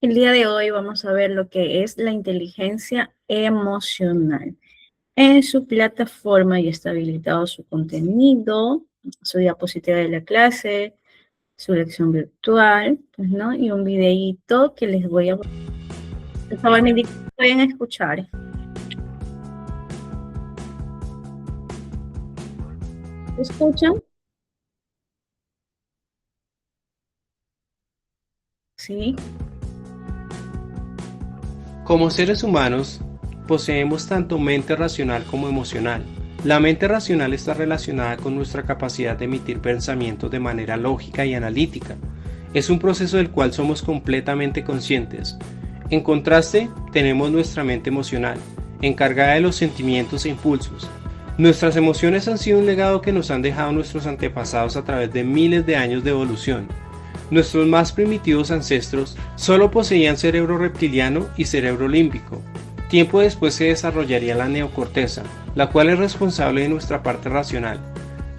El día de hoy vamos a ver lo que es la inteligencia emocional. En su plataforma ya está habilitado su contenido, su diapositiva de la clase, su lección virtual, pues, ¿no? Y un videíto que les voy a... Por favor, me indican si pueden escuchar. ¿Escuchan? Sí. Como seres humanos, poseemos tanto mente racional como emocional. La mente racional está relacionada con nuestra capacidad de emitir pensamientos de manera lógica y analítica. Es un proceso del cual somos completamente conscientes. En contraste, tenemos nuestra mente emocional, encargada de los sentimientos e impulsos. Nuestras emociones han sido un legado que nos han dejado nuestros antepasados a través de miles de años de evolución. Nuestros más primitivos ancestros solo poseían cerebro reptiliano y cerebro límbico. Tiempo después se desarrollaría la neocorteza, la cual es responsable de nuestra parte racional.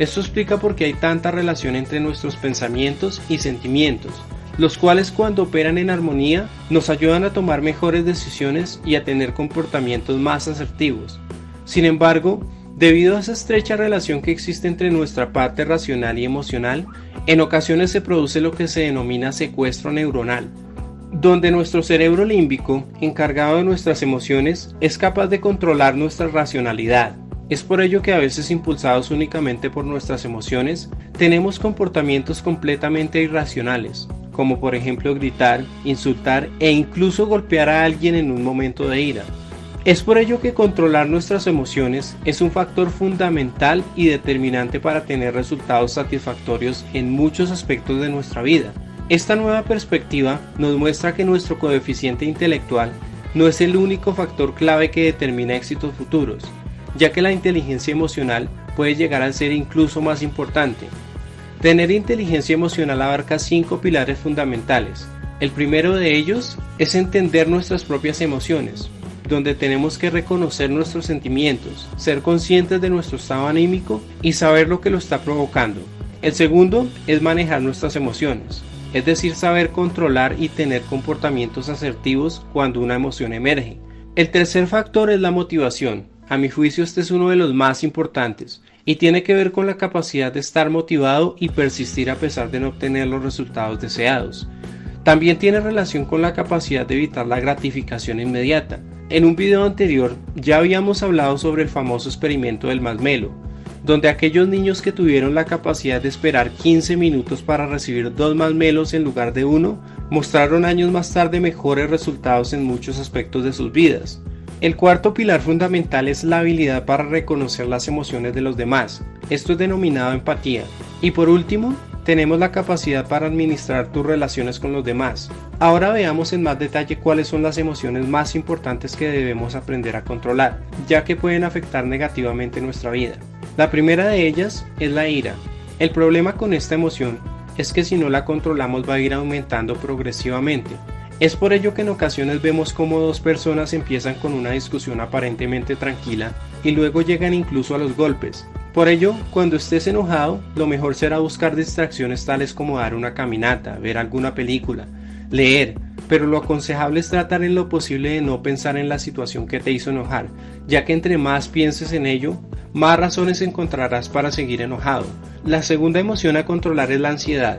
Esto explica por qué hay tanta relación entre nuestros pensamientos y sentimientos, los cuales cuando operan en armonía nos ayudan a tomar mejores decisiones y a tener comportamientos más asertivos. Sin embargo, debido a esa estrecha relación que existe entre nuestra parte racional y emocional, en ocasiones se produce lo que se denomina secuestro neuronal, donde nuestro cerebro límbico, encargado de nuestras emociones, es capaz de controlar nuestra racionalidad. Es por ello que a veces impulsados únicamente por nuestras emociones, tenemos comportamientos completamente irracionales, como por ejemplo gritar, insultar e incluso golpear a alguien en un momento de ira. Es por ello que controlar nuestras emociones es un factor fundamental y determinante para tener resultados satisfactorios en muchos aspectos de nuestra vida. Esta nueva perspectiva nos muestra que nuestro coeficiente intelectual no es el único factor clave que determina éxitos futuros, ya que la inteligencia emocional puede llegar a ser incluso más importante. Tener inteligencia emocional abarca 5 pilares fundamentales. El primero de ellos es entender nuestras propias emociones, donde tenemos que reconocer nuestros sentimientos, ser conscientes de nuestro estado anímico y saber lo que lo está provocando. El segundo es manejar nuestras emociones, es decir, saber controlar y tener comportamientos asertivos cuando una emoción emerge. El tercer factor es la motivación. A mi juicio este es uno de los más importantes y tiene que ver con la capacidad de estar motivado y persistir a pesar de no obtener los resultados deseados. También tiene relación con la capacidad de evitar la gratificación inmediata. En un video anterior ya habíamos hablado sobre el famoso experimento del masmelo, donde aquellos niños que tuvieron la capacidad de esperar 15 minutos para recibir 2 masmelos en lugar de uno, mostraron años más tarde mejores resultados en muchos aspectos de sus vidas. El cuarto pilar fundamental es la habilidad para reconocer las emociones de los demás. Esto es denominado empatía. Y por último, tenemos la capacidad para administrar tus relaciones con los demás. Ahora veamos en más detalle cuáles son las emociones más importantes que debemos aprender a controlar, ya que pueden afectar negativamente nuestra vida. La primera de ellas es la ira. El problema con esta emoción es que si no la controlamos va a ir aumentando progresivamente. Es por ello que en ocasiones vemos cómo dos personas empiezan con una discusión aparentemente tranquila y luego llegan incluso a los golpes. Por ello, cuando estés enojado, lo mejor será buscar distracciones tales como dar una caminata, ver alguna película, leer, pero lo aconsejable es tratar en lo posible de no pensar en la situación que te hizo enojar, ya que entre más pienses en ello, más razones encontrarás para seguir enojado. La segunda emoción a controlar es la ansiedad.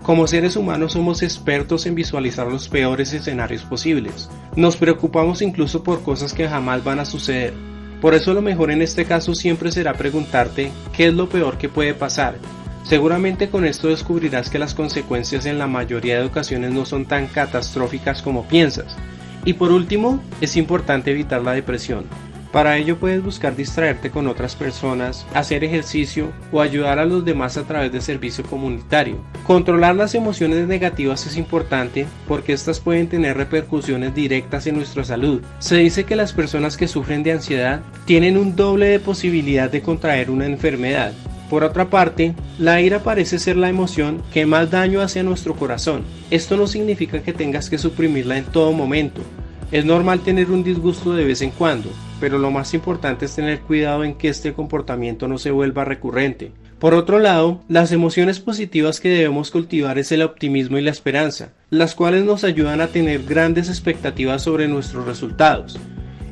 Como seres humanos somos expertos en visualizar los peores escenarios posibles. Nos preocupamos incluso por cosas que jamás van a suceder. Por eso lo mejor en este caso siempre será preguntarte qué es lo peor que puede pasar. Seguramente con esto descubrirás que las consecuencias en la mayoría de ocasiones no son tan catastróficas como piensas. Y por último, es importante evitar la depresión. Para ello puedes buscar distraerte con otras personas, hacer ejercicio o ayudar a los demás a través de servicio comunitario. Controlar las emociones negativas es importante porque estas pueden tener repercusiones directas en nuestra salud. Se dice que las personas que sufren de ansiedad tienen un doble de posibilidad de contraer una enfermedad. Por otra parte, la ira parece ser la emoción que más daño hace a nuestro corazón. Esto no significa que tengas que suprimirla en todo momento. Es normal tener un disgusto de vez en cuando, pero lo más importante es tener cuidado en que este comportamiento no se vuelva recurrente, Por otro lado, las emociones positivas que debemos cultivar es el optimismo y la esperanza, las cuales nos ayudan a tener grandes expectativas sobre nuestros resultados.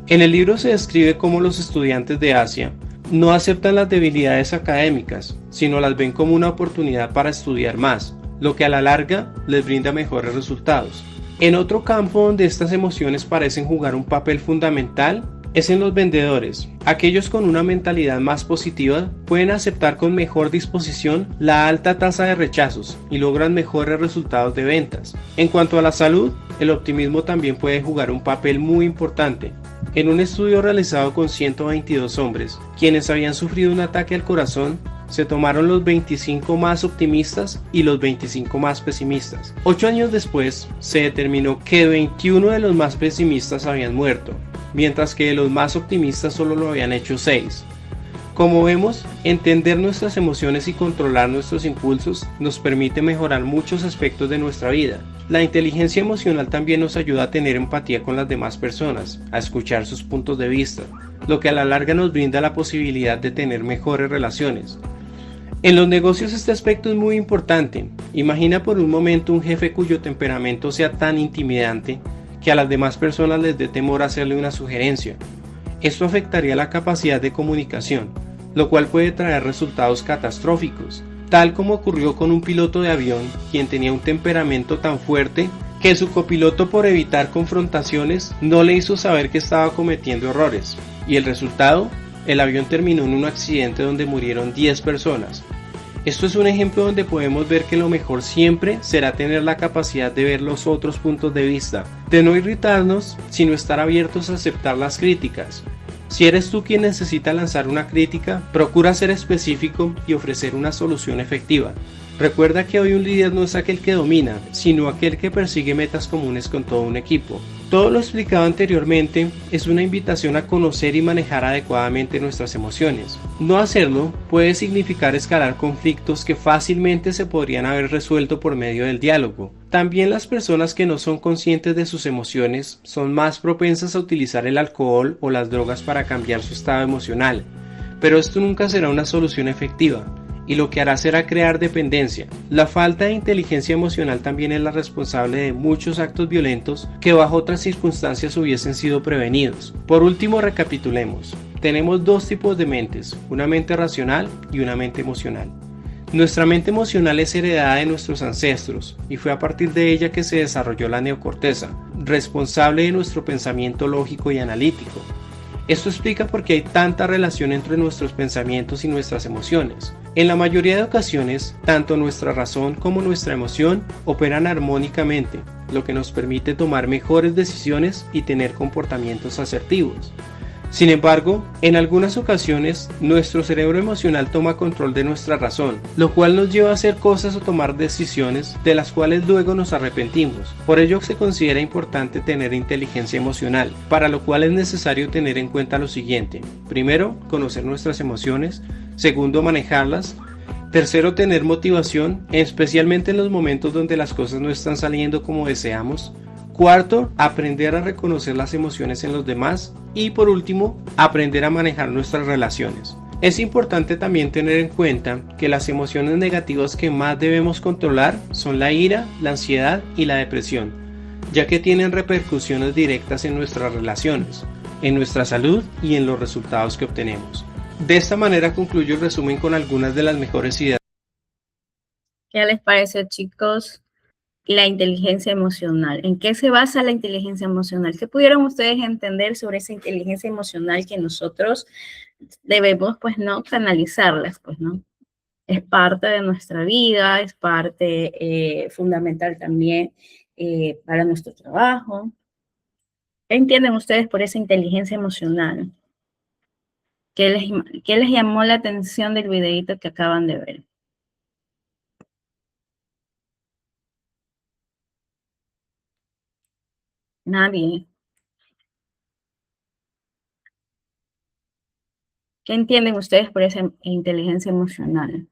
En el libro se describe cómo los estudiantes de Asia no aceptan las debilidades académicas, sino las ven como una oportunidad para estudiar más, lo que a la larga les brinda mejores resultados. En otro campo donde estas emociones parecen jugar un papel fundamental es en los vendedores. Aquellos con una mentalidad más positiva pueden aceptar con mejor disposición la alta tasa de rechazos y logran mejores resultados de ventas. En cuanto a la salud, el optimismo también puede jugar un papel muy importante. En un estudio realizado con 122 hombres, quienes habían sufrido un ataque al corazón, se tomaron los 25 más optimistas y los 25 más pesimistas. 8 años después, se determinó que 21 de los más pesimistas habían muerto, mientras que de los más optimistas solo lo habían hecho 6. Como vemos, entender nuestras emociones y controlar nuestros impulsos nos permite mejorar muchos aspectos de nuestra vida. La inteligencia emocional también nos ayuda a tener empatía con las demás personas, a escuchar sus puntos de vista, lo que a la larga nos brinda la posibilidad de tener mejores relaciones. En los negocios este aspecto es muy importante. Imagina por un momento un jefe cuyo temperamento sea tan intimidante que a las demás personas les dé temor hacerle una sugerencia. Esto afectaría la capacidad de comunicación, lo cual puede traer resultados catastróficos, tal como ocurrió con un piloto de avión quien tenía un temperamento tan fuerte que su copiloto, por evitar confrontaciones, no le hizo saber que estaba cometiendo errores, y el resultado, el avión terminó en un accidente donde murieron 10 personas. Esto es un ejemplo donde podemos ver que lo mejor siempre será tener la capacidad de ver los otros puntos de vista, de no irritarnos, sino estar abiertos a aceptar las críticas. Si eres tú quien necesita lanzar una crítica, procura ser específico y ofrecer una solución efectiva. Recuerda que hoy un líder no es aquel que domina, sino aquel que persigue metas comunes con todo un equipo. Todo lo explicado anteriormente es una invitación a conocer y manejar adecuadamente nuestras emociones. No hacerlo puede significar escalar conflictos que fácilmente se podrían haber resuelto por medio del diálogo. También las personas que no son conscientes de sus emociones son más propensas a utilizar el alcohol o las drogas para cambiar su estado emocional, pero esto nunca será una solución efectiva, y lo que hará será crear dependencia. La falta de inteligencia emocional también es la responsable de muchos actos violentos que bajo otras circunstancias hubiesen sido prevenidos. Por último, recapitulemos. Tenemos dos tipos de mentes, una mente racional y una mente emocional. Nuestra mente emocional es heredada de nuestros ancestros y fue a partir de ella que se desarrolló la neocorteza, responsable de nuestro pensamiento lógico y analítico. Esto explica por qué hay tanta relación entre nuestros pensamientos y nuestras emociones. En la mayoría de ocasiones, tanto nuestra razón como nuestra emoción operan armónicamente, lo que nos permite tomar mejores decisiones y tener comportamientos asertivos. Sin embargo, en algunas ocasiones, nuestro cerebro emocional toma control de nuestra razón, lo cual nos lleva a hacer cosas o tomar decisiones de las cuales luego nos arrepentimos. Por ello se considera importante tener inteligencia emocional, para lo cual es necesario tener en cuenta lo siguiente. Primero, conocer nuestras emociones. Segundo, manejarlas. Tercero, tener motivación, especialmente en los momentos donde las cosas no están saliendo como deseamos. Cuarto, aprender a reconocer las emociones en los demás. Y por último, aprender a manejar nuestras relaciones. Es importante también tener en cuenta que las emociones negativas que más debemos controlar son la ira, la ansiedad y la depresión, ya que tienen repercusiones directas en nuestras relaciones, en nuestra salud y en los resultados que obtenemos. De esta manera concluyo el resumen con algunas de las mejores ideas. ¿Qué les parece, chicos? La inteligencia emocional. ¿En qué se basa la inteligencia emocional? ¿Qué pudieron ustedes entender sobre esa inteligencia emocional que nosotros debemos, pues, no canalizarlas, pues, no? Es parte de nuestra vida, es parte fundamental también para nuestro trabajo. ¿Qué entienden ustedes por esa inteligencia emocional? ¿Qué les llamó la atención del videito que acaban de ver? Nadie. ¿Qué entienden ustedes por esa inteligencia emocional?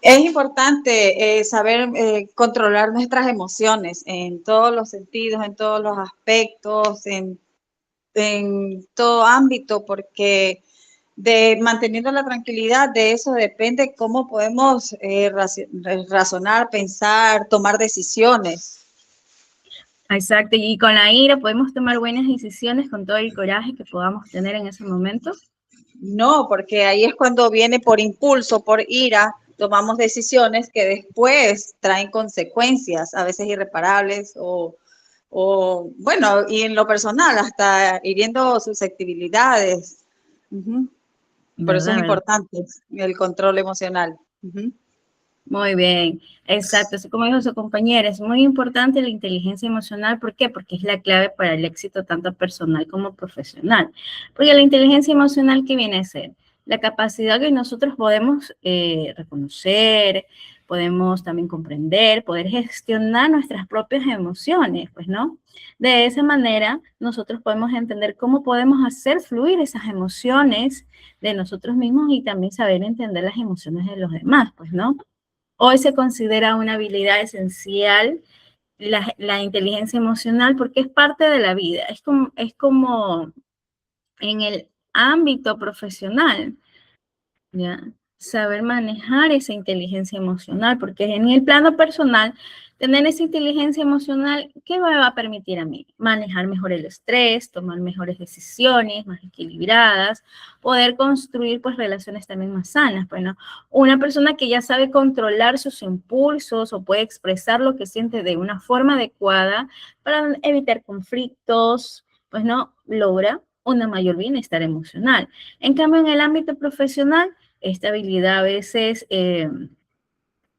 Es importante saber controlar nuestras emociones en todos los sentidos, en todos los aspectos, en todo ámbito, porque de manteniendo la tranquilidad, de eso depende cómo podemos razonar, pensar, tomar decisiones. Exacto, y con la ira podemos tomar buenas decisiones con todo el coraje que podamos tener en ese momento. No, porque ahí es cuando viene por impulso, por ira, tomamos decisiones que después traen consecuencias, a veces irreparables bueno, y en lo personal, hasta hiriendo susceptibilidades. Por eso es ¿Verdad? ¿Verdad? importante el control emocional. Muy bien, exacto. Así como dijo su compañera, es muy importante la inteligencia emocional. ¿Por qué? Porque es la clave para el éxito tanto personal como profesional. Porque la inteligencia emocional, ¿qué viene a ser? La capacidad que nosotros podemos reconocer, podemos también comprender, poder gestionar nuestras propias emociones, pues, ¿no? De esa manera, nosotros podemos entender cómo podemos hacer fluir esas emociones de nosotros mismos y también saber entender las emociones de los demás, pues, ¿no? Hoy se considera una habilidad esencial la inteligencia emocional porque es parte de la vida. Es como en el ámbito profesional, ¿ya? Saber manejar esa inteligencia emocional, porque en el plano personal, tener esa inteligencia emocional, ¿qué me va a permitir a mí? Manejar mejor el estrés, tomar mejores decisiones, más equilibradas, poder construir pues relaciones también más sanas. Bueno, una persona que ya sabe controlar sus impulsos o puede expresar lo que siente de una forma adecuada para evitar conflictos, pues no logra una mayor bienestar emocional. En cambio, en el ámbito profesional, esta habilidad a veces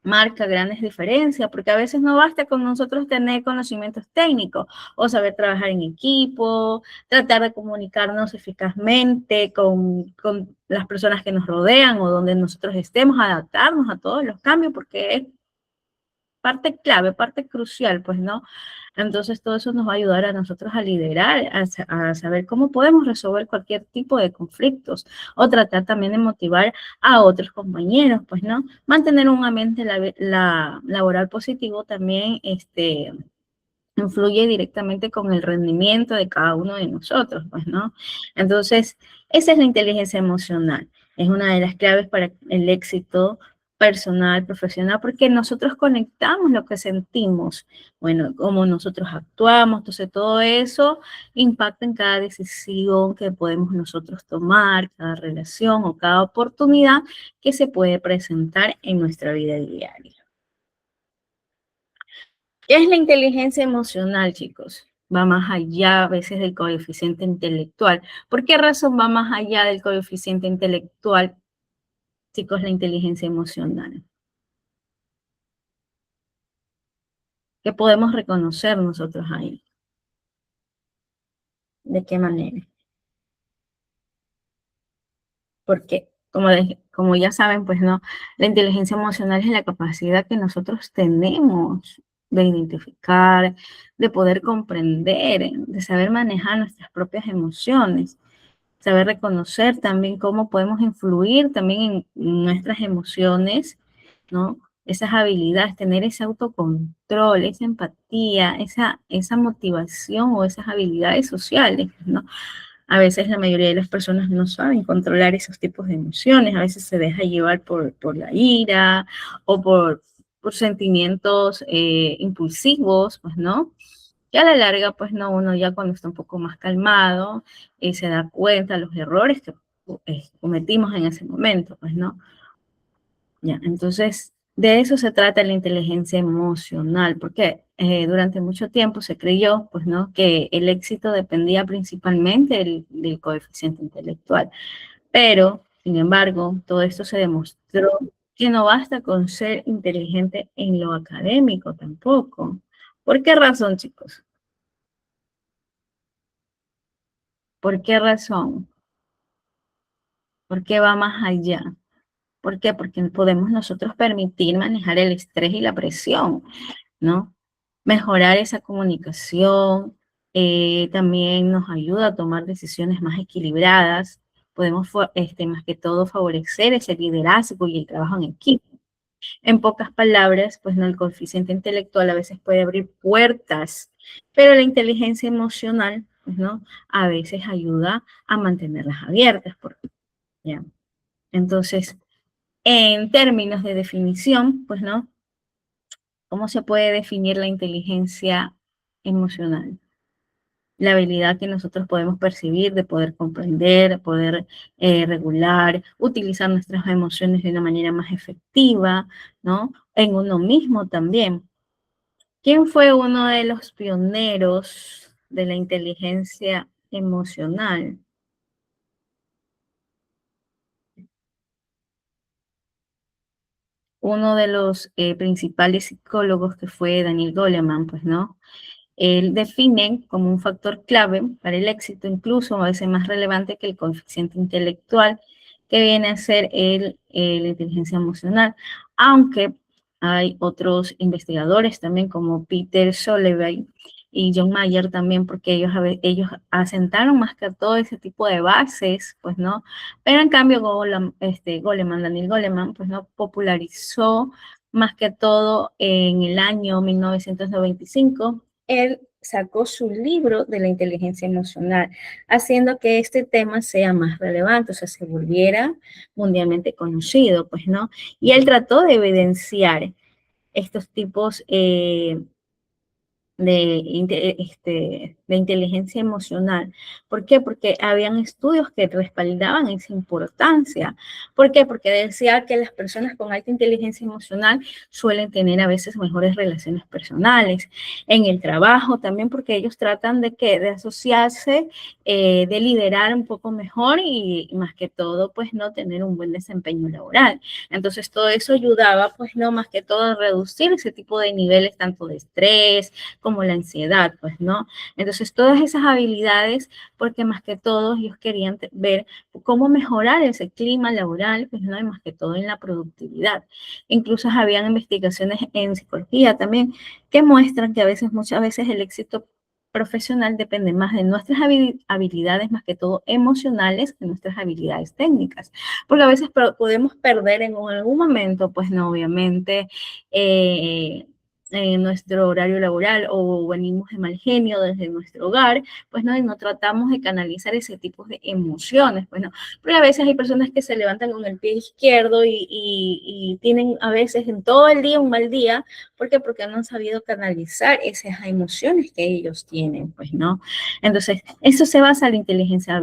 marca grandes diferencias, porque a veces no basta con nosotros tener conocimientos técnicos o saber trabajar en equipo, tratar de comunicarnos eficazmente con las personas que nos rodean o donde nosotros estemos, adaptarnos a todos los cambios, porque es parte clave, parte crucial, pues, ¿no? Entonces, todo eso nos va a ayudar a nosotros a liderar, a saber cómo podemos resolver cualquier tipo de conflictos o tratar también de motivar a otros compañeros, pues, ¿no? Mantener un ambiente laboral positivo también, influye directamente con el rendimiento de cada uno de nosotros, pues, ¿no? Entonces, esa es la inteligencia emocional. Es una de las claves para el éxito personal, profesional, porque nosotros conectamos lo que sentimos, bueno, cómo nosotros actuamos, entonces todo eso impacta en cada decisión que podemos nosotros tomar, cada relación o cada oportunidad que se puede presentar en nuestra vida diaria. ¿Qué es la inteligencia emocional, chicos? Va más allá a veces del coeficiente intelectual. ¿Por qué razón va más allá del coeficiente intelectual, chicos, la inteligencia emocional? ¿Qué podemos reconocer nosotros ahí? ¿De qué manera? Porque, como ya saben, pues no, la inteligencia emocional es la capacidad que nosotros tenemos de identificar, de poder comprender, de saber manejar nuestras propias emociones. Saber reconocer también cómo podemos influir también en nuestras emociones, ¿no? Esas habilidades, tener ese autocontrol, esa empatía, esa motivación o esas habilidades sociales, ¿no? A veces la mayoría de las personas no saben controlar esos tipos de emociones, a veces se deja llevar por la ira o por sentimientos impulsivos, pues, ¿no? Y a la larga, pues no, uno ya cuando está un poco más calmado, se da cuenta de los errores que cometimos en ese momento, pues no. Ya, entonces, de eso se trata la inteligencia emocional, porque durante mucho tiempo se creyó, pues no, que el éxito dependía principalmente del coeficiente intelectual. Pero, sin embargo, todo esto se demostró que no basta con ser inteligente en lo académico tampoco. ¿Por qué razón, chicos? ¿Por qué razón? ¿Por qué va más allá? ¿Por qué? Porque podemos nosotros permitir manejar el estrés y la presión, ¿no? Mejorar esa comunicación, también nos ayuda a tomar decisiones más equilibradas. Podemos, más que todo, favorecer ese liderazgo y el trabajo en equipo. En pocas palabras, pues no, el coeficiente intelectual a veces puede abrir puertas, pero la inteligencia emocional, pues no, a veces ayuda a mantenerlas abiertas. ¿ya? Entonces, en términos de definición, pues, ¿no? ¿Cómo se puede definir la inteligencia emocional? La habilidad que nosotros podemos percibir, de poder comprender, poder regular, utilizar nuestras emociones de una manera más efectiva, ¿no? En uno mismo también. ¿Quién fue uno de los pioneros de la inteligencia emocional? Uno de los principales psicólogos que fue Daniel Goleman, pues, ¿no? Él define como un factor clave para el éxito, incluso a veces más relevante que el coeficiente intelectual, que viene a ser la inteligencia emocional, aunque hay otros investigadores también como Peter Salovey y John Mayer también, porque ellos asentaron más que todo ese tipo de bases, pues, ¿no? Pero en cambio Daniel Goleman, pues, ¿no? Popularizó más que todo en el año 1995. Él sacó su libro de la inteligencia emocional, haciendo que este tema sea más relevante, o sea, se volviera mundialmente conocido, pues, ¿no? Y él trató de evidenciar estos tipos de inteligencia emocional. ¿Por qué? Porque habían estudios que respaldaban esa importancia. ¿Por qué? Porque decía que las personas con alta inteligencia emocional suelen tener a veces mejores relaciones personales. En el trabajo también, porque ellos tratan de que de asociarse, de liderar un poco mejor y más que todo, pues no tener un buen desempeño laboral. Entonces todo eso ayudaba, pues no, más que todo a reducir ese tipo de niveles tanto de estrés, como la ansiedad, pues, ¿no? Entonces, todas esas habilidades, porque más que todo ellos querían ver cómo mejorar ese clima laboral, pues, ¿no? Y más que todo en la productividad. Incluso habían investigaciones en psicología también que muestran que a veces, muchas veces el éxito profesional depende más de nuestras habilidades, más que todo emocionales, que nuestras habilidades técnicas. Porque a veces podemos perder en algún momento, pues no, obviamente, en nuestro horario laboral o venimos de mal genio desde nuestro hogar, pues no, y no tratamos de canalizar ese tipo de emociones, pues no, porque a veces hay personas que se levantan con el pie izquierdo y tienen a veces en todo el día un mal día, ¿por qué? Porque no han sabido canalizar esas emociones que ellos tienen, pues no. Entonces, eso se basa en la inteligencia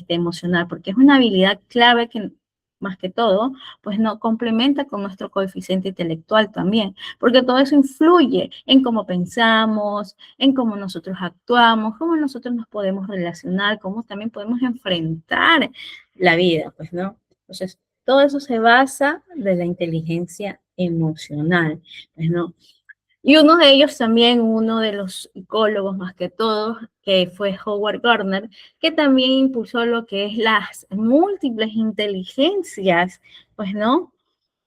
emocional, porque es una habilidad clave que más que todo, pues no complementa con nuestro coeficiente intelectual también, porque todo eso influye en cómo pensamos, en cómo nosotros actuamos, cómo nosotros nos podemos relacionar, cómo también podemos enfrentar la vida, pues, ¿no? Entonces, todo eso se basa de la inteligencia emocional, pues, ¿no? Y uno de ellos también, uno de los psicólogos más que todos, que fue Howard Gardner, que también impulsó lo que es las múltiples inteligencias, pues, ¿no?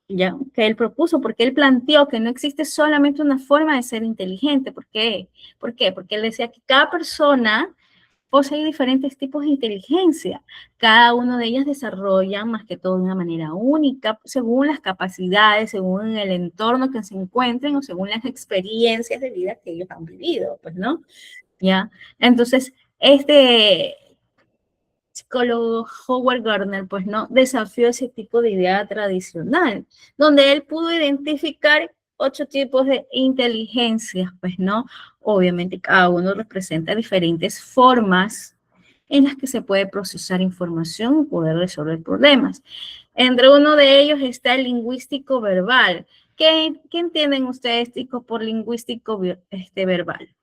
Ya, que él propuso, porque él planteó que no existe solamente una forma de ser inteligente. ¿Por qué? ¿Por qué? Porque él decía que cada persona posee diferentes tipos de inteligencia. Cada uno de ellas desarrolla más que todo de una manera única, según las capacidades, según el entorno que se encuentren o según las experiencias de vida que ellos han vivido, pues, ¿no? ¿Ya? Entonces, este psicólogo Howard Gardner, pues no desafió ese tipo de idea tradicional, donde él pudo identificar 8 tipos de inteligencias, pues no, obviamente cada uno representa diferentes formas en las que se puede procesar información y poder resolver problemas. Entre uno de ellos está el lingüístico verbal. ¿Qué entienden ustedes, chicos, por lingüístico verbal?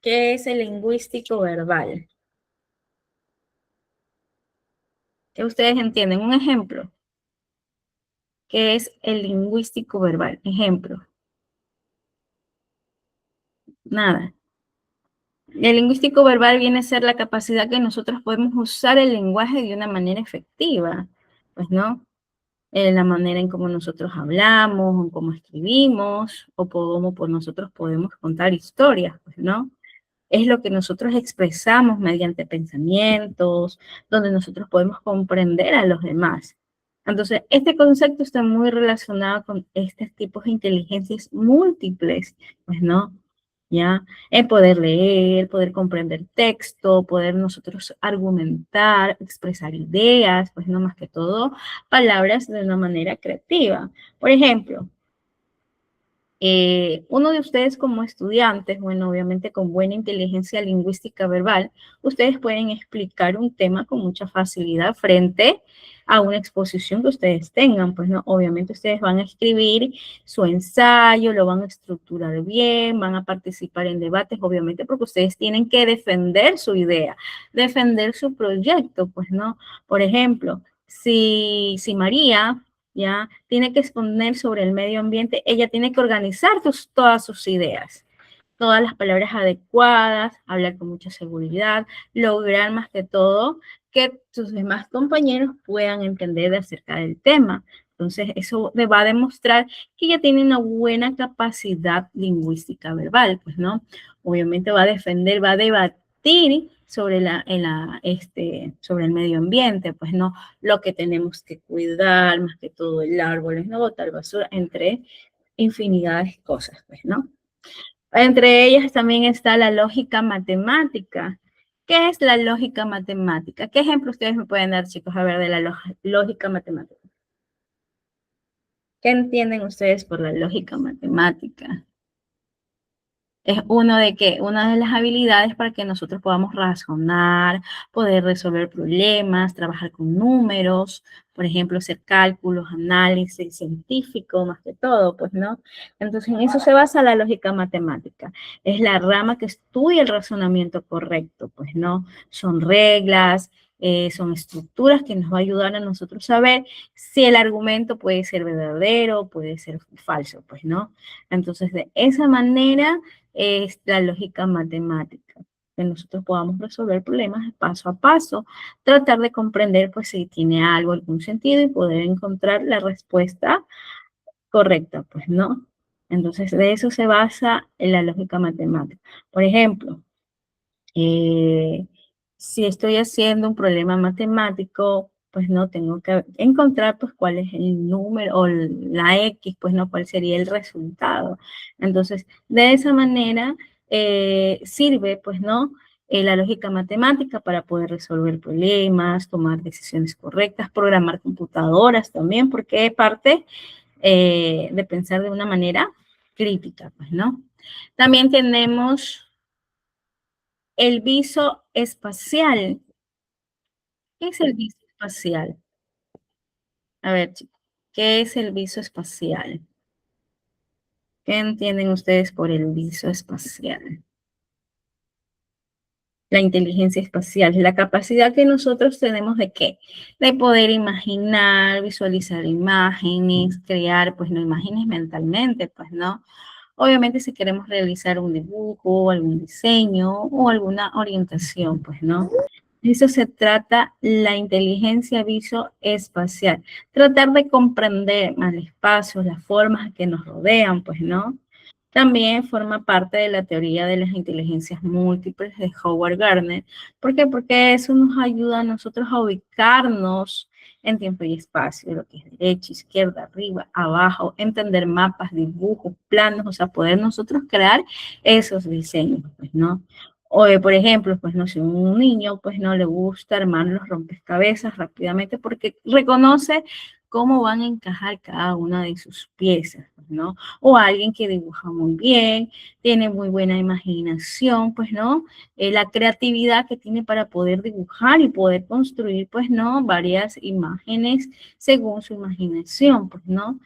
¿Qué es el lingüístico verbal? ¿Qué ustedes entienden? Un ejemplo. ¿Qué es el lingüístico verbal? Ejemplo. Nada. El lingüístico verbal viene a ser la capacidad que nosotros podemos usar el lenguaje de una manera efectiva, pues, ¿no? La manera en cómo nosotros hablamos, o cómo escribimos, o cómo por nosotros podemos contar historias, pues, ¿no? Es lo que nosotros expresamos mediante pensamientos, donde nosotros podemos comprender a los demás. Entonces, este concepto está muy relacionado con estos tipos de inteligencias múltiples, pues, ¿no? ¿ya? En poder leer, poder comprender texto, poder nosotros argumentar, expresar ideas, pues no más que todo, palabras de una manera creativa. Por ejemplo, uno de ustedes como estudiantes, bueno, obviamente con buena inteligencia lingüística verbal, ustedes pueden explicar un tema con mucha facilidad frente a una exposición que ustedes tengan, pues no, obviamente ustedes van a escribir su ensayo, lo van a estructurar bien, van a participar en debates, obviamente porque ustedes tienen que defender su idea, defender su proyecto, pues no, por ejemplo, si María ¿ya? Tiene que exponer sobre el medio ambiente, ella tiene que organizar todas sus ideas, todas las palabras adecuadas, hablar con mucha seguridad, lograr más que todo que sus demás compañeros puedan entender acerca del tema. Entonces, eso le va a demostrar que ella tiene una buena capacidad lingüística verbal, pues, ¿no? Obviamente va a defender, va a debatir sobre sobre el medio ambiente, pues, ¿no? Lo que tenemos que cuidar, más que todo el árbol, no botar basura, entre infinidad de cosas, pues, ¿no? Entre ellas también está la lógica matemática. ¿Qué es la lógica matemática? ¿Qué ejemplo ustedes me pueden dar, chicos, a ver, de la lógica matemática? ¿Qué entienden ustedes por la lógica matemática? Es una de las habilidades para que nosotros podamos razonar, poder resolver problemas, trabajar con números, por ejemplo, hacer cálculos, análisis científico, más que todo, pues, ¿no? Entonces, en eso se basa la lógica matemática. Es la rama que estudia el razonamiento correcto, pues, ¿no? Son reglas, son estructuras que nos va a ayudar a nosotros a saber si el argumento puede ser verdadero, puede ser falso, pues, ¿no? Entonces, de esa manera es la lógica matemática, que nosotros podamos resolver problemas paso a paso, tratar de comprender pues si tiene algo, algún sentido y poder encontrar la respuesta correcta, pues no. Entonces de eso se basa en la lógica matemática. Por ejemplo, eh, si estoy haciendo un problema matemático, pues no tengo que encontrar pues cuál es el número o la X, pues no, cuál sería el resultado. Entonces, de esa manera sirve pues no la lógica matemática para poder resolver problemas, tomar decisiones correctas, programar computadoras también, porque es parte de pensar de una manera crítica, pues no. También tenemos el viso espacial. ¿Qué es el viso espacial? A ver, chicos, ¿qué es el viso espacial? ¿Qué entienden ustedes por el viso espacial? La inteligencia espacial, la capacidad que nosotros tenemos de ¿qué? De poder imaginar, visualizar imágenes, crear, pues no imágenes mentalmente, pues no. Obviamente si queremos realizar un dibujo, algún diseño o alguna orientación, pues no. Eso se trata la inteligencia visoespacial. Tratar de comprender más el espacio, las formas que nos rodean, pues, ¿no? También forma parte de la teoría de las inteligencias múltiples de Howard Gardner. ¿Por qué? Porque eso nos ayuda a nosotros a ubicarnos en tiempo y espacio, lo que es derecha, izquierda, arriba, abajo, entender mapas, dibujos, planos, o sea, poder nosotros crear esos diseños, pues, ¿no? O, por ejemplo, pues no sé, un niño pues no le gusta armar los rompecabezas rápidamente porque reconoce cómo van a encajar cada una de sus piezas, pues, ¿no? O alguien que dibuja muy bien, tiene muy buena imaginación, pues, ¿no? La creatividad que tiene para poder dibujar y poder construir, pues, ¿no? Varias imágenes según su imaginación, pues, ¿no?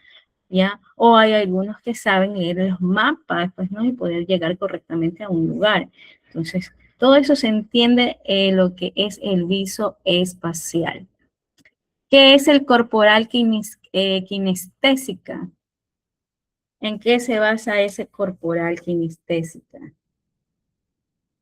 ¿Ya? O hay algunos que saben leer los mapas, pues, ¿no? Y poder llegar correctamente a un lugar. Entonces, todo eso se entiende lo que es el viso espacial. ¿Qué es el corporal kinestésica? ¿En qué se basa ese corporal kinestésica?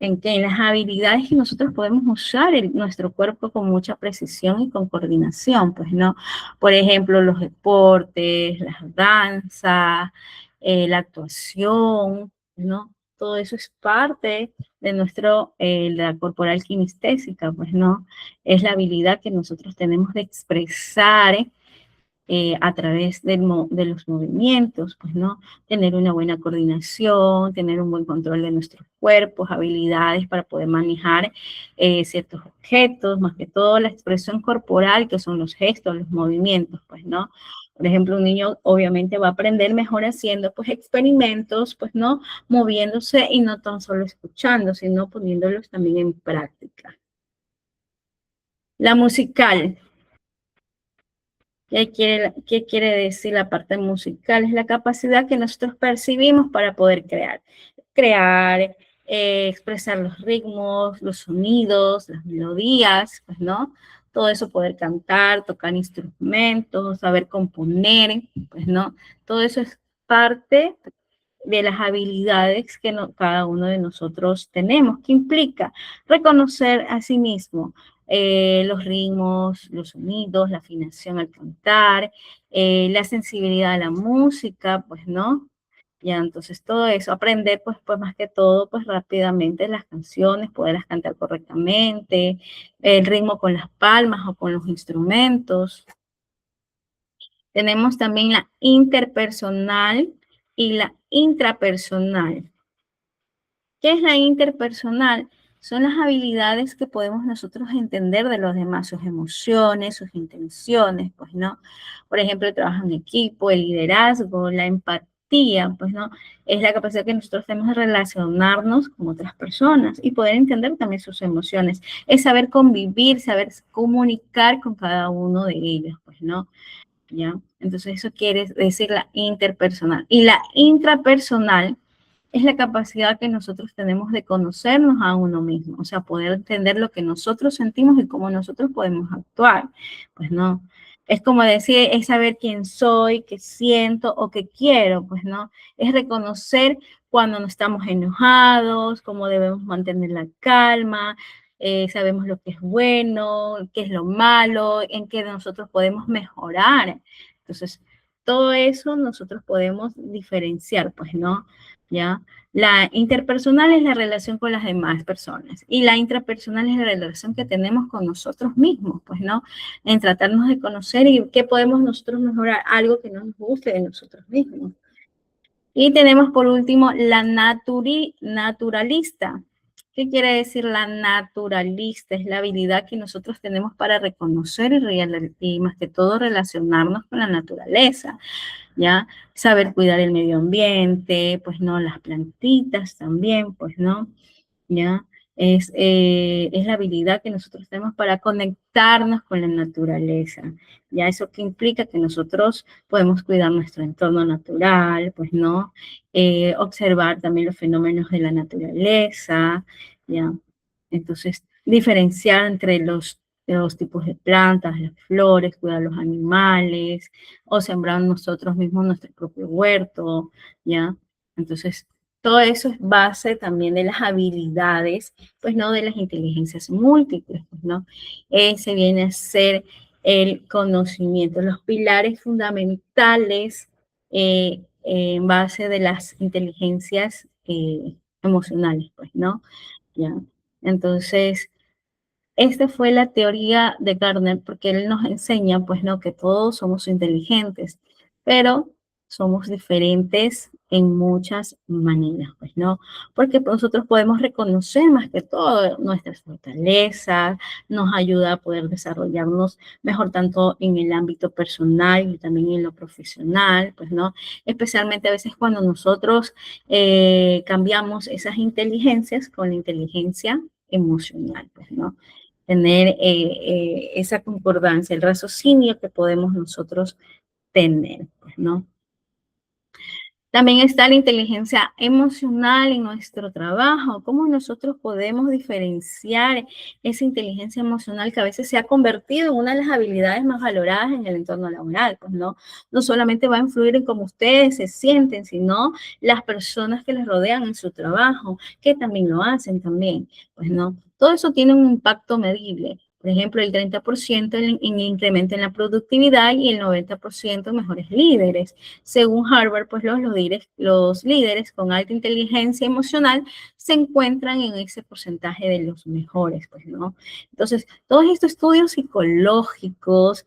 En que en las habilidades que nosotros podemos usar nuestro cuerpo con mucha precisión y con coordinación, pues no, por ejemplo, los deportes, las danzas, la actuación, ¿no? Todo eso es parte de la corporal kinestésica, pues no, es la habilidad que nosotros tenemos de expresar a través de los movimientos, pues, ¿no? Tener una buena coordinación, tener un buen control de nuestros cuerpos, habilidades para poder manejar ciertos objetos, más que todo la expresión corporal, que son los gestos, los movimientos, pues, ¿no? Por ejemplo, un niño obviamente va a aprender mejor haciendo, pues, experimentos, pues, ¿no? Moviéndose y no tan solo escuchando, sino poniéndolos también en práctica. La musical. ¿Qué quiere decir la parte musical? Es la capacidad que nosotros percibimos para poder crear. Crear, expresar los ritmos, los sonidos, las melodías, pues, ¿no? Todo eso, poder cantar, tocar instrumentos, saber componer, pues, ¿no? Todo eso es parte de las habilidades que cada uno de nosotros tenemos, que implica reconocer a sí mismo los ritmos, los sonidos, la afinación al cantar, la sensibilidad a la música, pues, ¿no? Ya, entonces todo eso, aprender, pues más que todo, pues rápidamente las canciones, poderlas cantar correctamente, el ritmo con las palmas o con los instrumentos. Tenemos también la interpersonal y la intrapersonal. ¿Qué es la interpersonal? Son las habilidades que podemos nosotros entender de los demás, sus emociones, sus intenciones, pues, ¿no? Por ejemplo, el trabajo en equipo, el liderazgo, la empatía, pues, ¿no? Es la capacidad que nosotros tenemos de relacionarnos con otras personas y poder entender también sus emociones. Es saber convivir, saber comunicar con cada uno de ellos, pues, ¿no? ¿Ya? Entonces eso quiere decir la interpersonal. Y la intrapersonal es la capacidad que nosotros tenemos de conocernos a uno mismo, o sea, poder entender lo que nosotros sentimos y cómo nosotros podemos actuar. Pues no, es como decir, es saber quién soy, qué siento o qué quiero, pues no, es reconocer cuando no estamos enojados, cómo debemos mantener la calma, sabemos lo que es bueno, qué es lo malo, en qué nosotros podemos mejorar. Entonces, todo eso nosotros podemos diferenciar, pues, ¿no? ¿Ya? La interpersonal es la relación con las demás personas y la intrapersonal es la relación que tenemos con nosotros mismos, pues, ¿no? En tratarnos de conocer y qué podemos nosotros mejorar, algo que no nos guste de nosotros mismos. Y tenemos por último la naturalista. ¿Qué quiere decir la naturalista? Es la habilidad que nosotros tenemos para reconocer y más que todo relacionarnos con la naturaleza, ¿ya? Saber cuidar el medio ambiente, pues no, las plantitas también, pues no, ¿ya? Es la habilidad que nosotros tenemos para conectarnos con la naturaleza, ¿ya? Eso que implica que nosotros podemos cuidar nuestro entorno natural, pues, ¿no? Observar también los fenómenos de la naturaleza, ¿ya? Entonces, diferenciar entre los tipos de plantas, las flores, cuidar los animales, o sembrar nosotros mismos nuestro propio huerto, ¿ya? Entonces, todo eso es base también de las habilidades, pues no de las inteligencias múltiples, pues no. Ese viene a ser el conocimiento, los pilares fundamentales en base de las inteligencias emocionales, pues, ¿no? ¿Ya? Entonces, esta fue la teoría de Gardner, porque él nos enseña, pues, ¿no? Que todos somos inteligentes, pero somos diferentes en muchas maneras, pues, ¿no? Porque nosotros podemos reconocer más que todo nuestras fortalezas, nos ayuda a poder desarrollarnos mejor tanto en el ámbito personal y también en lo profesional, pues, ¿no? Especialmente a veces cuando nosotros cambiamos esas inteligencias con la inteligencia emocional, pues, ¿no? Tener esa concordancia, el raciocinio que podemos nosotros tener, pues, ¿no? También está la inteligencia emocional en nuestro trabajo, cómo nosotros podemos diferenciar esa inteligencia emocional que a veces se ha convertido en una de las habilidades más valoradas en el entorno laboral, pues no, no solamente va a influir en cómo ustedes se sienten, sino las personas que les rodean en su trabajo, que también lo hacen también, pues no, todo eso tiene un impacto medible. Por ejemplo, el 30% en incremento en la productividad y el 90% mejores líderes. Según Harvard, pues los líderes con alta inteligencia emocional se encuentran en ese porcentaje de los mejores, pues, ¿no? Entonces, todos estos estudios psicológicos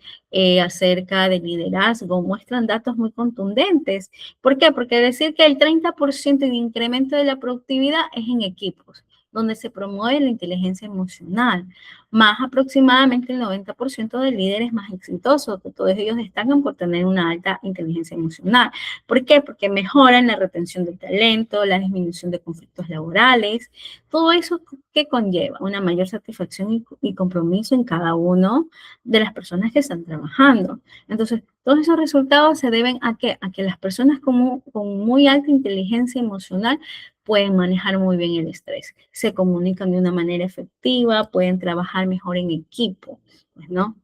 acerca de liderazgo muestran datos muy contundentes. ¿Por qué? Porque decir que el 30% de incremento de la productividad es en equipos, donde se promueve la inteligencia emocional, más aproximadamente el 90% de líderes más exitosos, que todos ellos destacan por tener una alta inteligencia emocional. ¿Por qué? Porque mejoran la retención del talento, la disminución de conflictos laborales, todo eso que conlleva una mayor satisfacción y compromiso en cada uno de las personas que están trabajando. Entonces, todos esos resultados se deben a que las personas con muy alta inteligencia emocional pueden manejar muy bien el estrés, se comunican de una manera efectiva, pueden trabajar mejor en equipo, pues, ¿no?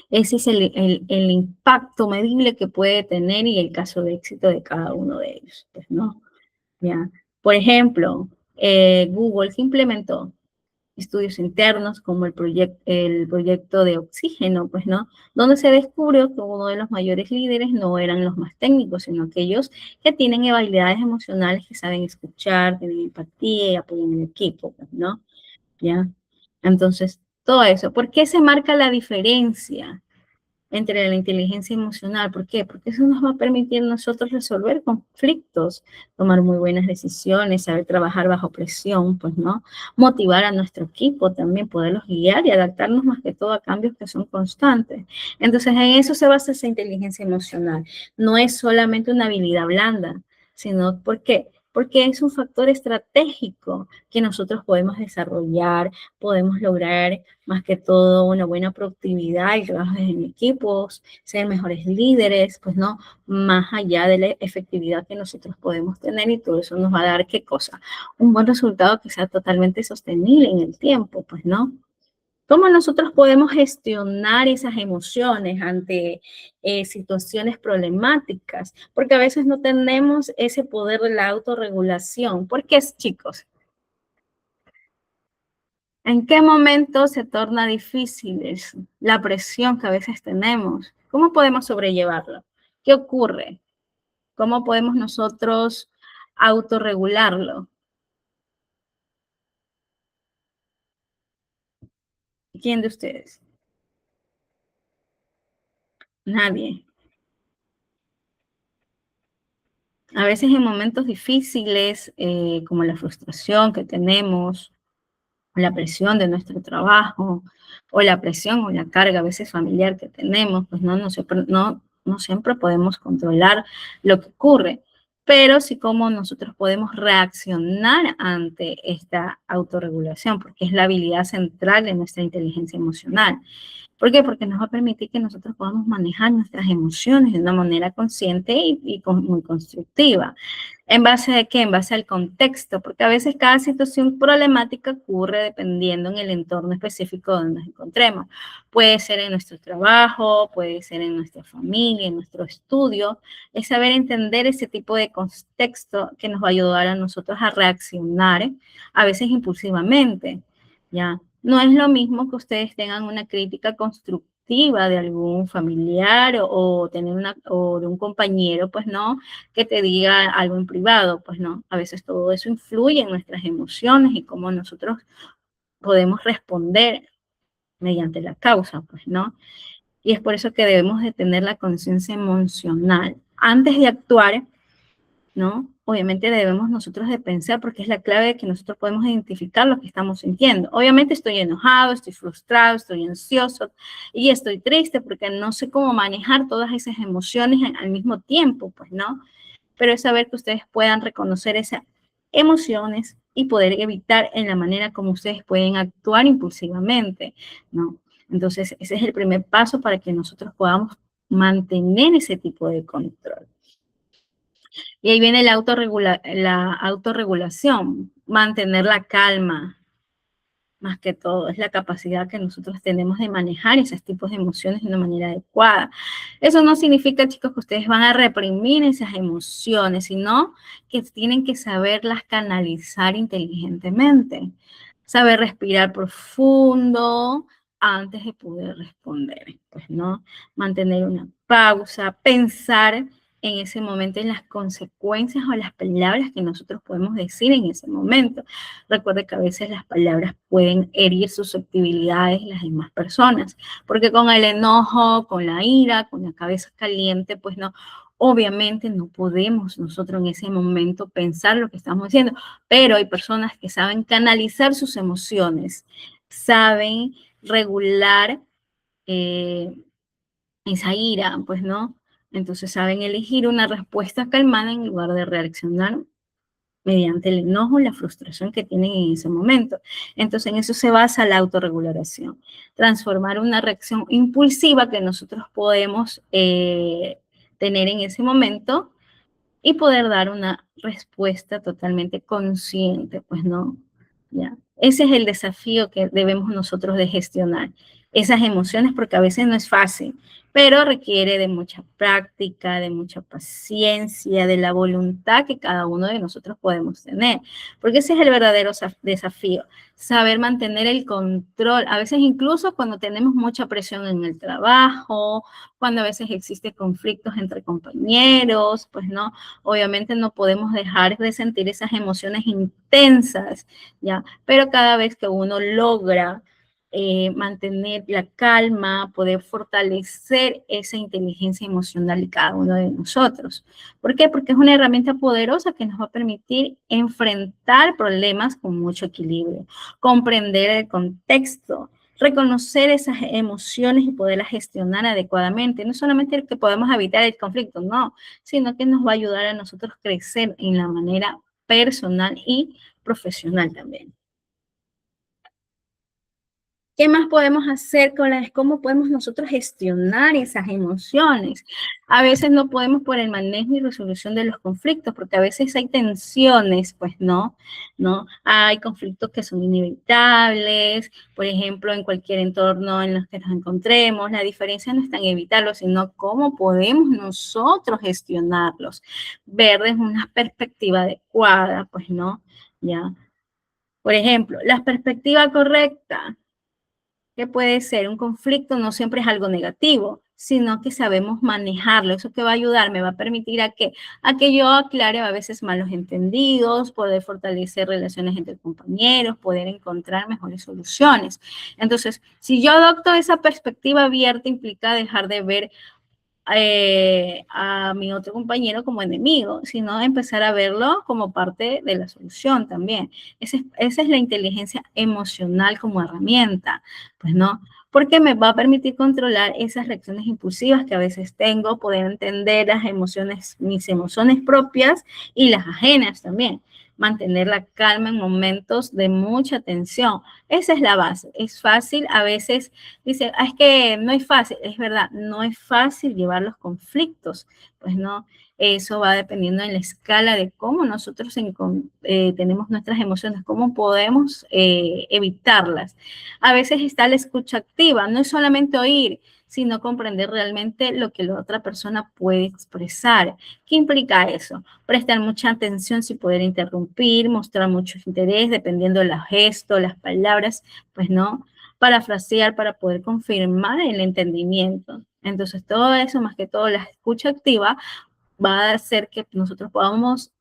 Ese es el impacto medible que puede tener y el caso de éxito de cada uno de ellos, pues, ¿no? ¿Ya? Por ejemplo, Google se implementó estudios internos como el proyecto de oxígeno, pues, ¿no? Donde se descubrió que uno de los mayores líderes no eran los más técnicos, sino aquellos que tienen habilidades emocionales, que saben escuchar, tienen empatía y apoyan el equipo, pues, ¿no? ¿Ya? Entonces, todo eso. ¿Por qué se marca la diferencia entre la inteligencia emocional? ¿Por qué? Porque eso nos va a permitir a nosotros resolver conflictos, tomar muy buenas decisiones, saber trabajar bajo presión, pues, ¿no? Motivar a nuestro equipo también, poderlos guiar y adaptarnos más que todo a cambios que son constantes. Entonces, en eso se basa esa inteligencia emocional. No es solamente una habilidad blanda, sino, ¿por qué? Porque es un factor estratégico que nosotros podemos desarrollar, podemos lograr más que todo una buena productividad y trabajo en equipos, ser mejores líderes, pues, no, más allá de la efectividad que nosotros podemos tener, y todo eso nos va a dar, ¿qué cosa? Un buen resultado que sea totalmente sostenible en el tiempo, pues, ¿no? ¿Cómo nosotros podemos gestionar esas emociones ante situaciones problemáticas? Porque a veces no tenemos ese poder de la autorregulación. ¿Por qué, chicos? ¿En qué momento se torna difícil la presión que a veces tenemos? ¿Cómo podemos sobrellevarlo? ¿Qué ocurre? ¿Cómo podemos nosotros autorregularlo? ¿Quién de ustedes? Nadie. A veces en momentos difíciles, como la frustración que tenemos, la presión de nuestro trabajo, o la presión o la carga a veces familiar que tenemos, pues no siempre podemos controlar lo que ocurre, pero sí cómo nosotros podemos reaccionar ante esta autorregulación, porque es la habilidad central de nuestra inteligencia emocional. ¿Por qué? Porque nos va a permitir que nosotros podamos manejar nuestras emociones de una manera consciente y muy constructiva. ¿En base a qué? En base al contexto, porque a veces cada situación problemática ocurre dependiendo en el entorno específico donde nos encontremos. Puede ser en nuestro trabajo, puede ser en nuestra familia, en nuestro estudio. Es saber entender ese tipo de contexto que nos va a ayudar a nosotros a reaccionar, a veces impulsivamente, ¿ya? No es lo mismo que ustedes tengan una crítica constructiva de algún familiar o tener o de un compañero, pues no, que te diga algo en privado, pues no. A veces todo eso influye en nuestras emociones y cómo nosotros podemos responder mediante la causa, pues no. Y es por eso que debemos de tener la conciencia emocional antes de actuar, ¿no? Obviamente debemos nosotros de pensar, porque es la clave de que nosotros podemos identificar lo que estamos sintiendo. Obviamente estoy enojado, estoy frustrado, estoy ansioso y estoy triste porque no sé cómo manejar todas esas emociones al mismo tiempo, pues, ¿no? Pero es saber que ustedes puedan reconocer esas emociones y poder evitar en la manera como ustedes pueden actuar impulsivamente, ¿no? Entonces, ese es el primer paso para que nosotros podamos mantener ese tipo de control. Y ahí viene la autorregulación, mantener la calma, más que todo, es la capacidad que nosotros tenemos de manejar esos tipos de emociones de una manera adecuada. Eso no significa, chicos, que ustedes van a reprimir esas emociones, sino que tienen que saberlas canalizar inteligentemente. Saber respirar profundo, antes de poder responder, pues, ¿no? Mantener una pausa, pensar en ese momento en las consecuencias o las palabras que nosotros podemos decir en ese momento. Recuerde que a veces las palabras pueden herir susceptibilidades de las demás personas, porque con el enojo, con la ira, con la cabeza caliente, pues no, obviamente no podemos nosotros en ese momento pensar lo que estamos diciendo, pero hay personas que saben canalizar sus emociones, saben regular esa ira, pues, ¿no? Entonces saben elegir una respuesta calmada en lugar de reaccionar mediante el enojo y la frustración que tienen en ese momento. Entonces en eso se basa la autorregulación. Transformar una reacción impulsiva que nosotros podemos tener en ese momento y poder dar una respuesta totalmente consciente, pues no, ¿ya? Ese es el desafío que debemos nosotros de gestionar, esas emociones, porque a veces no es fácil, pero requiere de mucha práctica, de mucha paciencia, de la voluntad que cada uno de nosotros podemos tener, porque ese es el verdadero desafío, saber mantener el control, a veces incluso cuando tenemos mucha presión en el trabajo, cuando a veces existen conflictos entre compañeros, pues no, obviamente no podemos dejar de sentir esas emociones intensas, ¿ya? Pero cada vez que uno logra mantener la calma, poder fortalecer esa inteligencia emocional de cada uno de nosotros. ¿Por qué? Porque es una herramienta poderosa que nos va a permitir enfrentar problemas con mucho equilibrio, comprender el contexto, reconocer esas emociones y poderlas gestionar adecuadamente. No solamente que podemos evitar el conflicto, no, sino que nos va a ayudar a nosotros crecer en la manera personal y profesional también. ¿Qué más podemos hacer con las, cómo podemos nosotros gestionar esas emociones? A veces no podemos por el manejo y resolución de los conflictos, porque a veces hay tensiones, pues no, hay conflictos que son inevitables, por ejemplo, en cualquier entorno en los que nos encontremos, la diferencia no está en evitarlos, sino cómo podemos nosotros gestionarlos, ver desde una perspectiva adecuada, pues no, ya. Por ejemplo, la perspectiva correcta, que puede ser un conflicto, no siempre es algo negativo, sino que sabemos manejarlo. Eso que va a ayudar, me va a permitir a que yo aclare a veces malos entendidos, poder fortalecer relaciones entre compañeros, poder encontrar mejores soluciones. Entonces, si yo adopto esa perspectiva abierta, implica dejar de ver a mi otro compañero como enemigo, sino empezar a verlo como parte de la solución también. Esa es la inteligencia emocional como herramienta, pues no, porque me va a permitir controlar esas reacciones impulsivas que a veces tengo, poder entender las emociones, mis emociones propias y las ajenas también. Mantener la calma en momentos de mucha tensión. Esa es la base. Es fácil a veces. Dice, es que no es fácil, es verdad, no es fácil llevar los conflictos, pues no, eso va dependiendo en la escala de cómo nosotros tenemos nuestras emociones, cómo podemos evitarlas. A veces está la escucha activa, no es solamente oír, sino comprender realmente lo que la otra persona puede expresar. ¿Qué implica eso? Prestar mucha atención sin poder interrumpir, mostrar mucho interés, dependiendo de los gestos, las palabras, pues no, parafrasear para poder confirmar el entendimiento. Entonces, todo eso, más que todo la escucha activa, va a hacer que nosotros podamos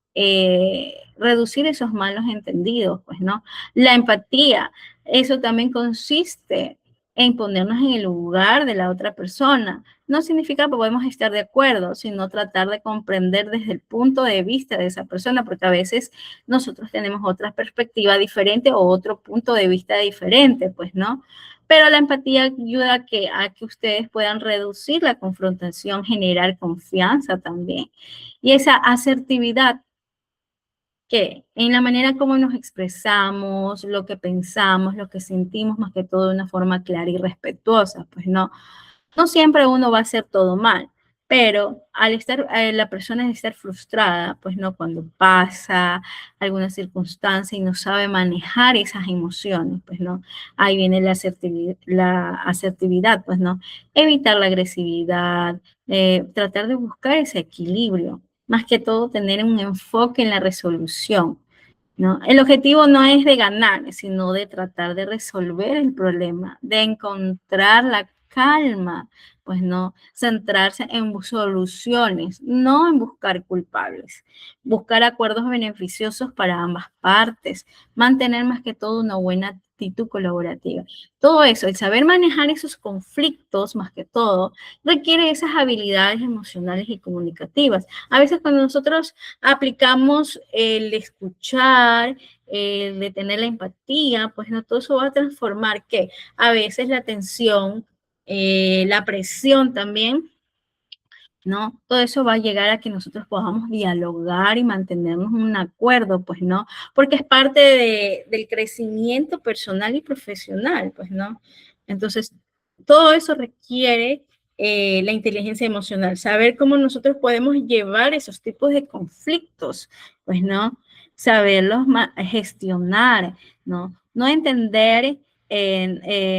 reducir esos malos entendidos, pues, ¿no? La empatía, eso también consiste en ponernos en el lugar de la otra persona. No significa que podemos estar de acuerdo, sino tratar de comprender desde el punto de vista de esa persona, porque a veces nosotros tenemos otra perspectiva diferente o otro punto de vista diferente, pues, ¿no? Pero la empatía ayuda a que ustedes puedan reducir la confrontación, generar confianza también. Y esa asertividad que en la manera como nos expresamos, lo que pensamos, lo que sentimos, más que todo de una forma clara y respetuosa, pues no siempre uno va a hacer todo mal, pero al estar, la persona al estar frustrada, pues no, cuando pasa alguna circunstancia y no sabe manejar esas emociones, pues no, ahí viene la asertividad, pues no, evitar la agresividad, tratar de buscar ese equilibrio, más que todo tener un enfoque en la resolución. ¿no? El objetivo no es de ganar, sino de tratar de resolver el problema, de encontrar la calma, pues no centrarse en soluciones, no en buscar culpables, buscar acuerdos beneficiosos para ambas partes, mantener más que todo una buena actitud colaborativa. Todo eso, el saber manejar esos conflictos más que todo, requiere esas habilidades emocionales y comunicativas. A veces cuando nosotros aplicamos el escuchar, el de tener la empatía, pues no, todo eso va a transformar que a veces la tensión, la presión también, ¿no? Todo eso va a llegar a que nosotros podamos dialogar y mantenernos en un acuerdo, pues, ¿no? Porque es parte del crecimiento personal y profesional, pues, ¿no? Entonces, todo eso requiere la inteligencia emocional, saber cómo nosotros podemos llevar esos tipos de conflictos, pues, ¿no? Saberlos gestionar, ¿no? No entender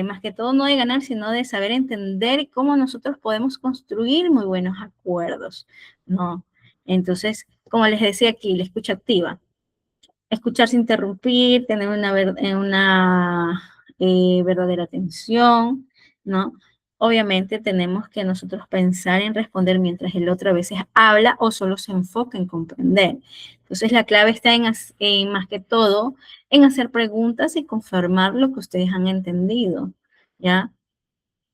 más que todo no de ganar, sino de saber entender cómo nosotros podemos construir muy buenos acuerdos, ¿no? Entonces, como les decía aquí, la escucha activa, escuchar sin interrumpir, tener una verdadera atención, ¿no? Obviamente tenemos que nosotros pensar en responder mientras el otro a veces habla o solo se enfoca en comprender. Entonces la clave está en más que todo en hacer preguntas y confirmar lo que ustedes han entendido, ¿ya?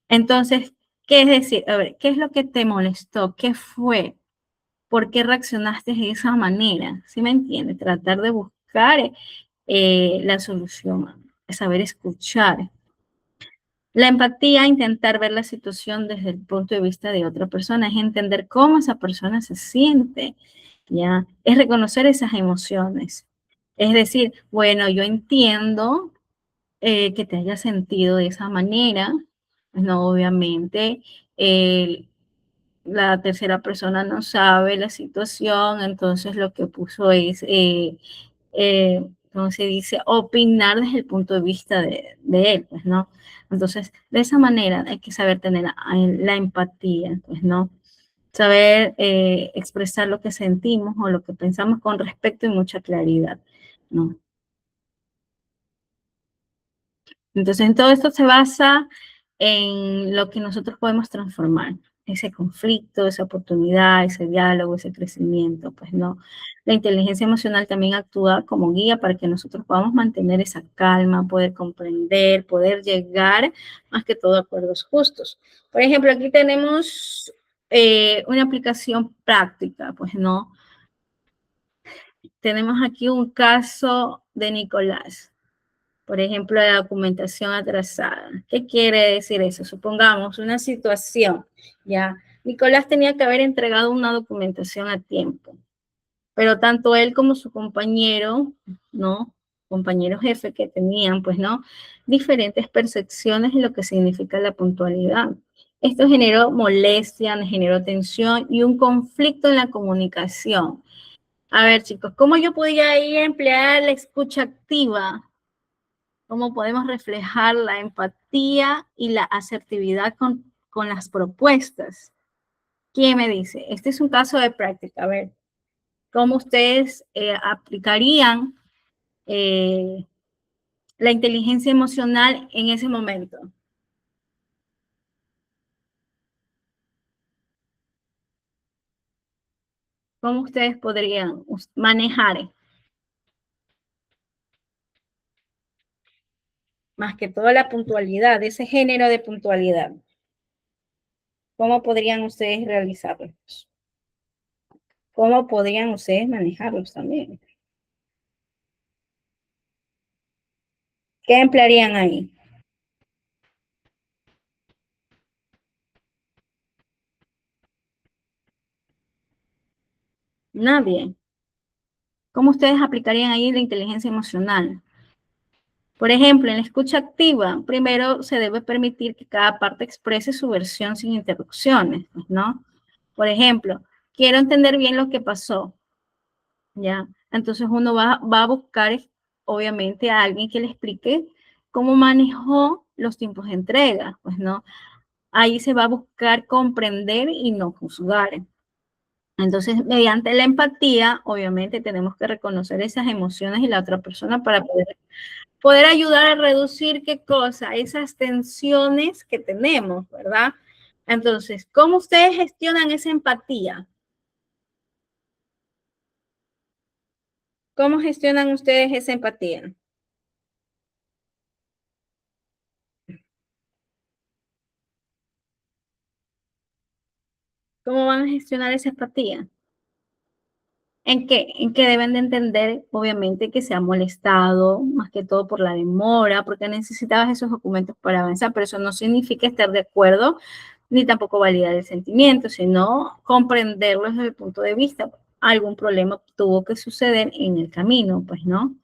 Entonces, ¿qué es decir? A ver, ¿qué es lo que te molestó? ¿Qué fue? ¿Por qué reaccionaste de esa manera? ¿Sí me entiendes? Tratar de buscar la solución, saber escuchar. La empatía, intentar ver la situación desde el punto de vista de otra persona, es entender cómo esa persona se siente, ¿ya? Es reconocer esas emociones. Es decir, bueno, yo entiendo que te hayas sentido de esa manera, pues no, obviamente, el, la tercera persona no sabe la situación, entonces lo que puso es, ¿cómo se dice? Opinar desde el punto de vista de él, pues, ¿no? Entonces, de esa manera hay que saber tener la empatía, pues, ¿no? Saber expresar lo que sentimos o lo que pensamos con respeto y mucha claridad, ¿no? Entonces, en todo esto se basa en lo que nosotros podemos transformar, ese conflicto, esa oportunidad, ese diálogo, ese crecimiento, pues no. La inteligencia emocional también actúa como guía para que nosotros podamos mantener esa calma, poder comprender, poder llegar más que todo a acuerdos justos. Por ejemplo, aquí tenemos una aplicación práctica, pues no. Tenemos aquí un caso de Nicolás. Por ejemplo, la documentación atrasada. ¿Qué quiere decir eso? Supongamos una situación, ¿ya? Nicolás tenía que haber entregado una documentación a tiempo, pero tanto él como su compañero, ¿no? Compañero jefe que tenían, pues, ¿no? Diferentes percepciones de lo que significa la puntualidad. Esto generó molestia, generó tensión y un conflicto en la comunicación. A ver, chicos, ¿cómo yo podía ir a emplear la escucha activa? ¿Cómo podemos reflejar la empatía y la asertividad con las propuestas? ¿Quién me dice? Este es un caso de práctica. A ver, ¿cómo ustedes aplicarían eh, la inteligencia emocional en ese momento? ¿Cómo ustedes podrían manejar más que toda la puntualidad, ese género de puntualidad? ¿Cómo podrían ustedes realizarlos? ¿Cómo podrían ustedes manejarlos también? ¿Qué emplearían ahí? Nadie. ¿Cómo ustedes aplicarían ahí la inteligencia emocional? Por ejemplo, en la escucha activa, primero se debe permitir que cada parte exprese su versión sin interrupciones, ¿no? Por ejemplo, quiero entender bien lo que pasó, ¿ya? Entonces uno va a buscar, obviamente, a alguien que le explique cómo manejó los tiempos de entrega, pues, ¿no? Ahí se va a buscar comprender y no juzgar. Entonces, mediante la empatía, obviamente tenemos que reconocer esas emociones y la otra persona para poder ayudar a reducir, ¿qué cosa? Esas tensiones que tenemos, ¿verdad? Entonces, ¿cómo ustedes gestionan esa empatía? ¿Cómo gestionan ustedes esa empatía? ¿Cómo van a gestionar esa empatía? ¿En qué? En que deben de entender, obviamente, que se ha molestado, más que todo por la demora, porque necesitabas esos documentos para avanzar, pero eso no significa estar de acuerdo, ni tampoco validar el sentimiento, sino comprenderlo desde el punto de vista. Algún problema tuvo que suceder en el camino, pues, ¿no?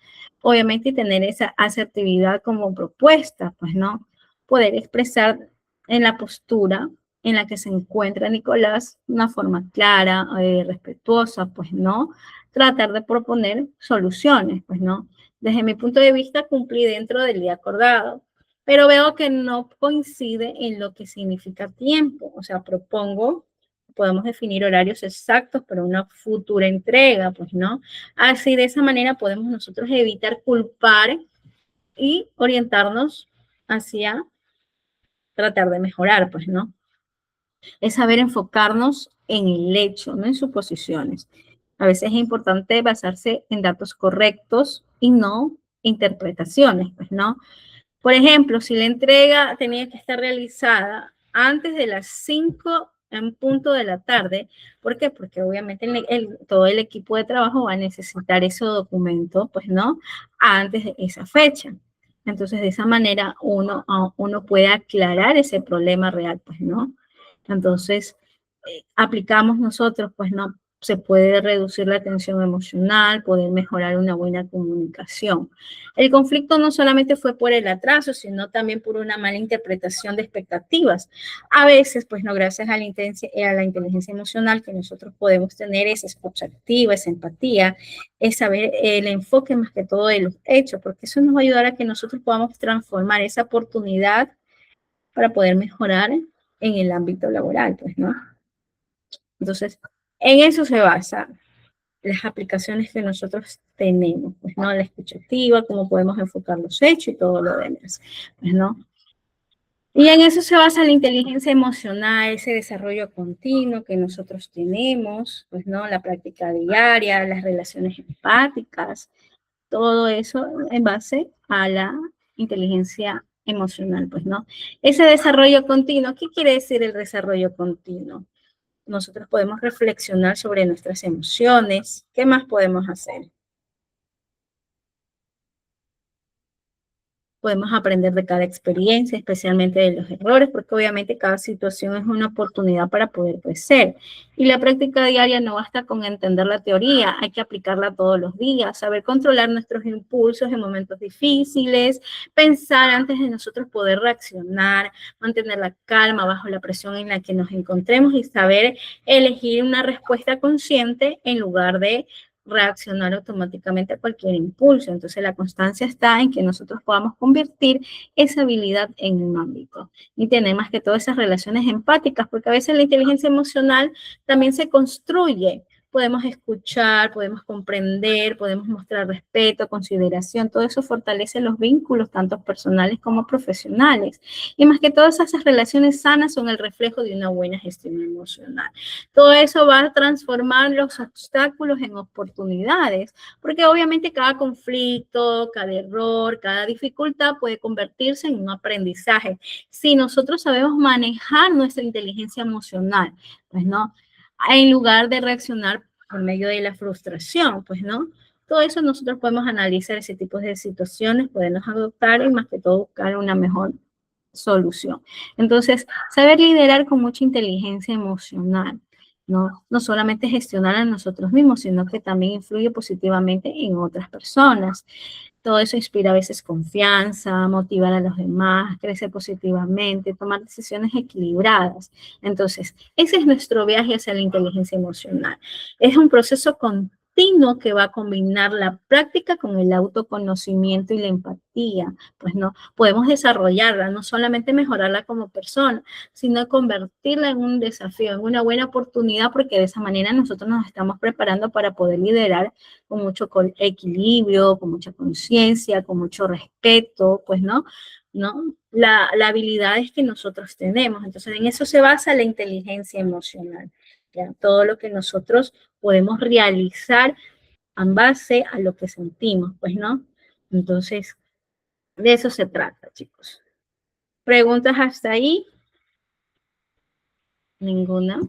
Obviamente, tener esa asertividad como propuesta, pues, ¿no? Poder expresar en la postura en la que se encuentra Nicolás, una forma clara, respetuosa, pues no, tratar de proponer soluciones, pues no. Desde mi punto de vista cumplí dentro del día acordado, pero veo que no coincide en lo que significa tiempo, o sea, propongo, podemos definir horarios exactos para una futura entrega, pues no. Así de esa manera podemos nosotros evitar culpar y orientarnos hacia tratar de mejorar, pues no. Es saber enfocarnos en el hecho, no en suposiciones. A veces es importante basarse en datos correctos y no interpretaciones, pues, ¿no? Por ejemplo, si la entrega tenía que estar realizada antes de las 5 en punto de la tarde, ¿por qué? Porque obviamente todo el equipo de trabajo va a necesitar ese documento, pues, ¿no? Antes de esa fecha. Entonces, de esa manera uno puede aclarar ese problema real, pues, ¿no? Entonces, aplicamos nosotros, pues no se puede reducir la tensión emocional, poder mejorar una buena comunicación. El conflicto no solamente fue por el atraso, sino también por una mala interpretación de expectativas. A veces, pues no, gracias a la inteligencia emocional que nosotros podemos tener esa escucha activa, esa empatía, es saber el enfoque más que todo de los hechos, porque eso nos va a ayudar a que nosotros podamos transformar esa oportunidad para poder mejorar en el ámbito laboral, pues, ¿no? Entonces, en eso se basan las aplicaciones que nosotros tenemos, pues, ¿no? La escucha activa, cómo podemos enfocar los hechos y todo lo demás, pues, ¿no? Y en eso se basa la inteligencia emocional, ese desarrollo continuo que nosotros tenemos, pues, ¿no? La práctica diaria, las relaciones empáticas, todo eso en base a la inteligencia emocional, pues, ¿no? Ese desarrollo continuo, ¿qué quiere decir el desarrollo continuo? Nosotros podemos reflexionar sobre nuestras emociones. ¿Qué más podemos hacer? Podemos aprender de cada experiencia, especialmente de los errores, porque obviamente cada situación es una oportunidad para poder crecer. Y la práctica diaria no basta con entender la teoría, hay que aplicarla todos los días, saber controlar nuestros impulsos en momentos difíciles, pensar antes de nosotros poder reaccionar, mantener la calma bajo la presión en la que nos encontremos y saber elegir una respuesta consciente en lugar de reaccionar automáticamente a cualquier impulso. Entonces, la constancia está en que nosotros podamos convertir esa habilidad en un ámbito y tener más que todas esas relaciones empáticas, porque a veces la inteligencia emocional también se construye. Podemos escuchar, podemos comprender, podemos mostrar respeto, consideración, todo eso fortalece los vínculos, tanto personales como profesionales. Y más que todas esas relaciones sanas son el reflejo de una buena gestión emocional. Todo eso va a transformar los obstáculos en oportunidades, porque obviamente cada conflicto, cada error, cada dificultad puede convertirse en un aprendizaje. Si nosotros sabemos manejar nuestra inteligencia emocional, pues no, en lugar de reaccionar por medio de la frustración, pues no. Todo eso nosotros podemos analizar ese tipo de situaciones, podemos adoptar y más que todo buscar una mejor solución. Entonces, saber liderar con mucha inteligencia emocional, no solamente gestionar a nosotros mismos, sino que también influye positivamente en otras personas. Todo eso inspira a veces confianza, motivar a los demás, crecer positivamente, tomar decisiones equilibradas. Entonces, ese es nuestro viaje hacia la inteligencia emocional. Es un proceso continuo continuo que va a combinar la práctica con el autoconocimiento y la empatía. Pues no, podemos desarrollarla, no solamente mejorarla como persona, sino convertirla en un desafío, en una buena oportunidad, porque de esa manera nosotros nos estamos preparando para poder liderar con mucho equilibrio, con mucha conciencia, con mucho respeto, pues no, la habilidad es que nosotros tenemos. Entonces, en eso se basa la inteligencia emocional. ¿Ya? Todo lo que nosotros podemos realizar en base a lo que sentimos, pues, ¿no? Entonces, de eso se trata, chicos. ¿Preguntas hasta ahí? ¿Ninguna?